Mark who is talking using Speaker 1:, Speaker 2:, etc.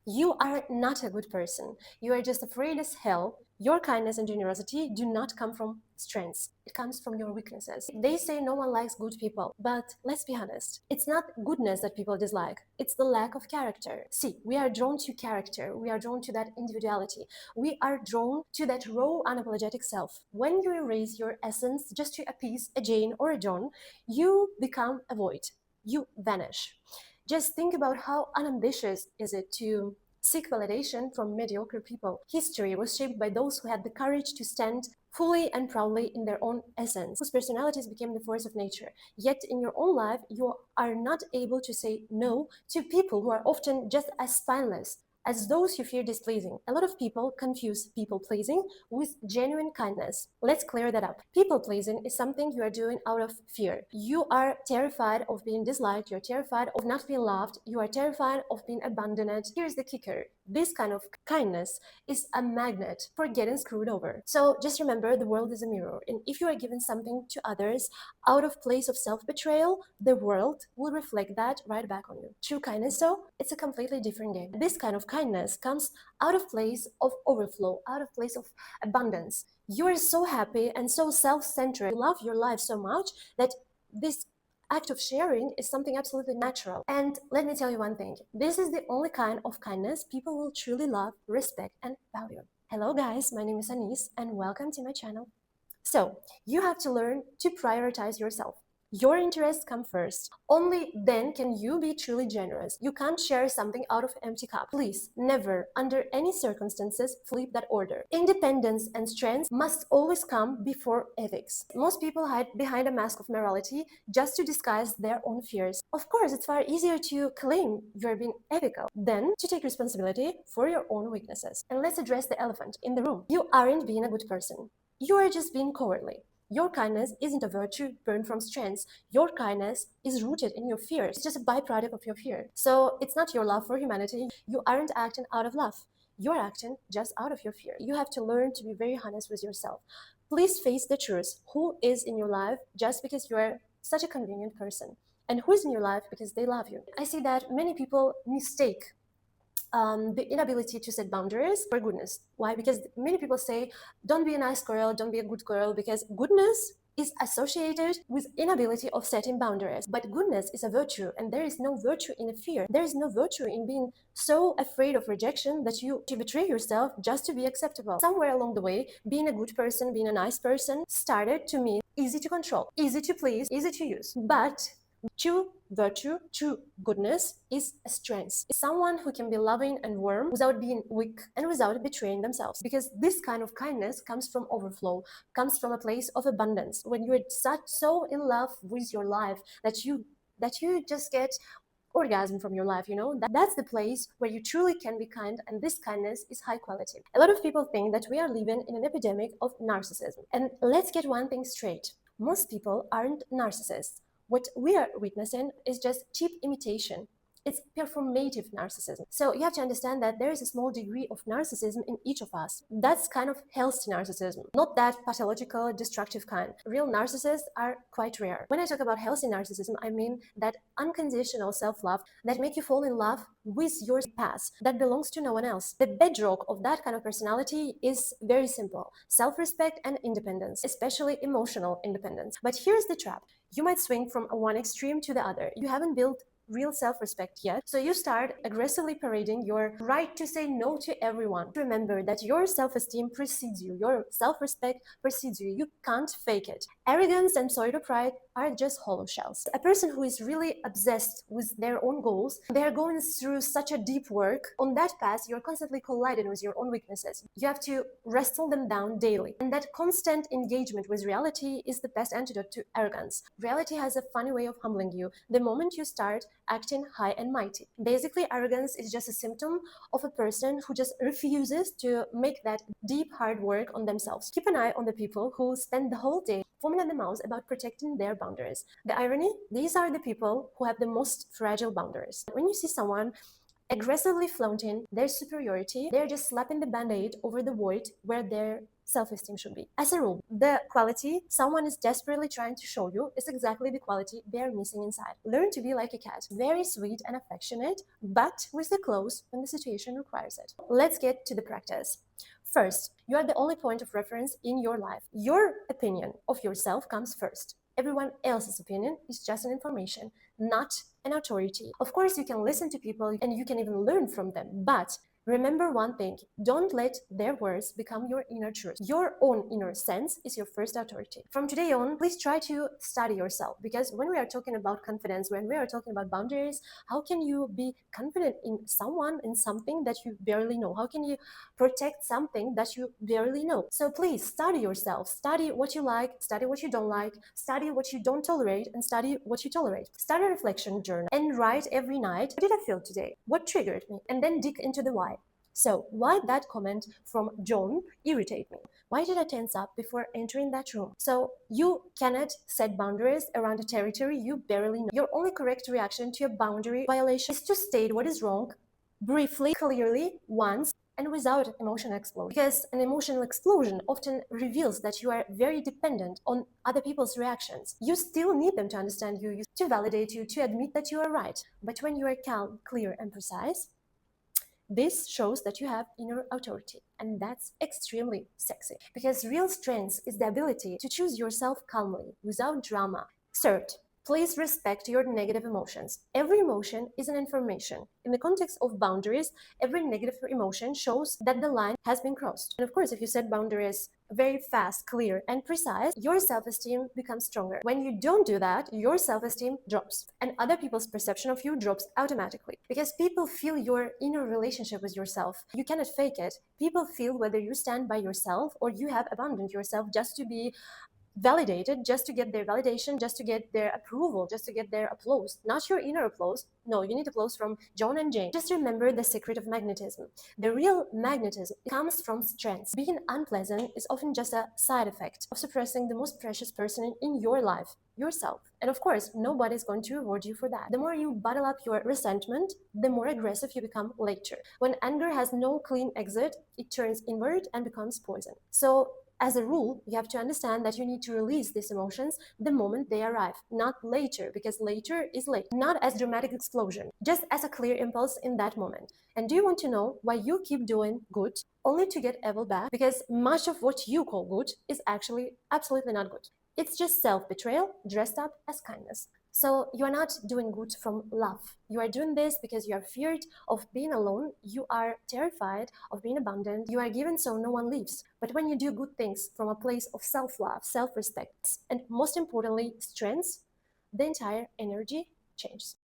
Speaker 1: You are not a good person. You are just afraid as hell. Your kindness and generosity do not come from strengths. It comes from your weaknesses. They say no one likes good people, but let's be honest. It's not goodness that people dislike. It's the lack of character. See, we are drawn to character. We are drawn to that individuality. We are drawn to that raw, unapologetic self. When you erase your essence just to appease a Jane or a John, you become a void. You vanish. Just think about how unambitious is it to seek validation from mediocre people. History was shaped by those who had the courage to stand fully and proudly in their own essence, whose personalities became the force of nature. Yet in your own life, you are not able to say no to people who are often just as spineless as those you fear displeasing. A lot of people confuse people pleasing with genuine kindness. Let's clear that up. People pleasing is something you are doing out of fear. You are terrified of being disliked, you're terrified of not being loved, you are terrified of being abandoned. Here's the kicker. This kind of kindness is a magnet for getting screwed over. So just remember, the world is a mirror, and if you are giving something to others out of place of self-betrayal, the world will reflect that right back on you. True kindness, though, it's a completely different game. This kind of kindness comes out of place of overflow, out of place of abundance. You are so happy and so self-centered, you love your life so much that this act of sharing is something absolutely natural. And let me tell you one thing, this is the only kind of kindness people will truly love, respect, and value. Hello guys, my name is Anis and welcome to my channel. So, you have to learn to prioritize yourself. Your interests come first. Only then can you be truly generous. You can't share something out of an empty cup. Please, never, under any circumstances, flip that order. Independence and strength must always come before ethics. Most people hide behind a mask of morality just to disguise their own fears. Of course, it's far easier to claim you're being ethical than to take responsibility for your own weaknesses. And let's address the elephant in the room. You aren't being a good person. You are just being cowardly. Your kindness isn't a virtue born from strengths. Your kindness is rooted in your fears. It's just a byproduct of your fear. So it's not your love for humanity. You aren't acting out of love. You're acting just out of your fear. You have to learn to be very honest with yourself. Please face the truth. Who is in your life just because you are such a convenient person? And who is in your life because they love you? I see that many people mistake the inability to set boundaries for goodness. Why? Because many people say, don't be a nice girl, don't be a good girl, because goodness is associated with inability of setting boundaries. But goodness is a virtue, and there is no virtue in a fear. There is no virtue in being so afraid of rejection that you betray yourself just to be acceptable. Somewhere along the way, being a good person, being a nice person started to mean easy to control, easy to please, easy to use. But true virtue, true goodness is a strength. It's someone who can be loving and warm without being weak and without betraying themselves. Because this kind of kindness comes from overflow, comes from a place of abundance. When you're so in love with your life that you just get orgasm from your life, that's the place where you truly can be kind, and this kindness is high quality. A lot of people think that we are living in an epidemic of narcissism. And let's get one thing straight. Most people aren't narcissists. What we are witnessing is just cheap imitation. It's performative narcissism. So you have to understand that there is a small degree of narcissism in each of us. That's kind of healthy narcissism, not that pathological, destructive kind. Real narcissists are quite rare. When I talk about healthy narcissism, I mean that unconditional self-love that make you fall in love with your past, that belongs to no one else. The bedrock of that kind of personality is very simple: self-respect and independence, especially emotional independence. But here's the trap. You might swing from one extreme to the other. You haven't built real self-respect yet, so you start aggressively parading your right to say no to everyone. Remember that your self-esteem precedes you, your self-respect precedes you. You can't fake it. Arrogance and pseudo-pride are just hollow shells. A person who is really obsessed with their own goals, they are going through such a deep work. On that path, you're constantly colliding with your own weaknesses. You have to wrestle them down daily. And that constant engagement with reality is the best antidote to arrogance. Reality has a funny way of humbling you the moment you start acting high and mighty. Basically, arrogance is just a symptom of a person who just refuses to make that deep hard work on themselves. Keep an eye on the people who spend the whole day foaming at the mouth about protecting their boundaries. The irony, these are the people who have the most fragile boundaries. When you see someone aggressively flaunting their superiority. They're just slapping the band-aid over the void where their self-esteem should be. As a rule, the quality someone is desperately trying to show you is exactly the quality they're missing inside. Learn to be like a cat, very sweet and affectionate, but with the claws when the situation requires it. Let's get to the practice. First, you are the only point of reference in your life. Your opinion of yourself comes first. Everyone else's opinion is just an information, not an authority. Of course, you can listen to people and you can even learn from them, but remember one thing, don't let their words become your inner truth. Your own inner sense is your first authority. From today on, please try to study yourself, because when we are talking about confidence, when we are talking about boundaries, how can you be confident in someone, in something that you barely know? How can you protect something that you barely know? So please study yourself, study what you like, study what you don't like, study what you don't tolerate, and study what you tolerate. Start a reflection journal and write every night, what did I feel today? What triggered me? And then dig into the why. So why that comment from John irritated me? Why did I tense up before entering that room? So you cannot set boundaries around a territory you barely know. Your only correct reaction to a boundary violation is to state what is wrong, briefly, clearly, once, and without emotional explosion. Because an emotional explosion often reveals that you are very dependent on other people's reactions. You still need them to understand you, to validate you, to admit that you are right. But when you are calm, clear, and precise, this shows that you have inner authority, and that's extremely sexy, because real strength is the ability to choose yourself calmly, without drama. Third, please respect your negative emotions. Every emotion is an information. In the context of boundaries, every negative emotion shows that the line has been crossed. And of course, if you set boundaries very fast, clear, and precise, your self-esteem becomes stronger. When you don't do that, your self-esteem drops, and other people's perception of you drops automatically, because people feel your inner relationship with yourself. You cannot fake it. People feel whether you stand by yourself or you have abandoned yourself just to be validated, just to get their validation, just to get their approval, just to get their applause. Not your inner applause. No, you need applause from John and Jane. Just remember the secret of magnetism. The real magnetism comes from strength. Being unpleasant is often just a side effect of suppressing the most precious person in your life, yourself. And of course, nobody's going to reward you for that. The more you bottle up your resentment, the more aggressive you become later. When anger has no clean exit, it turns inward and becomes poison. So as a rule, you have to understand that you need to release these emotions the moment they arrive, not later, because later is late. Not as dramatic explosion, just as a clear impulse in that moment. And do you want to know why you keep doing good only to get evil back? Because much of what you call good is actually absolutely not good. It's just self-betrayal dressed up as kindness. So you are not doing good from love. You are doing this because you are feared of being alone. You are terrified of being abandoned. You are given so no one leaves. But when you do good things from a place of self-love, self-respect, and most importantly, strength, the entire energy changes.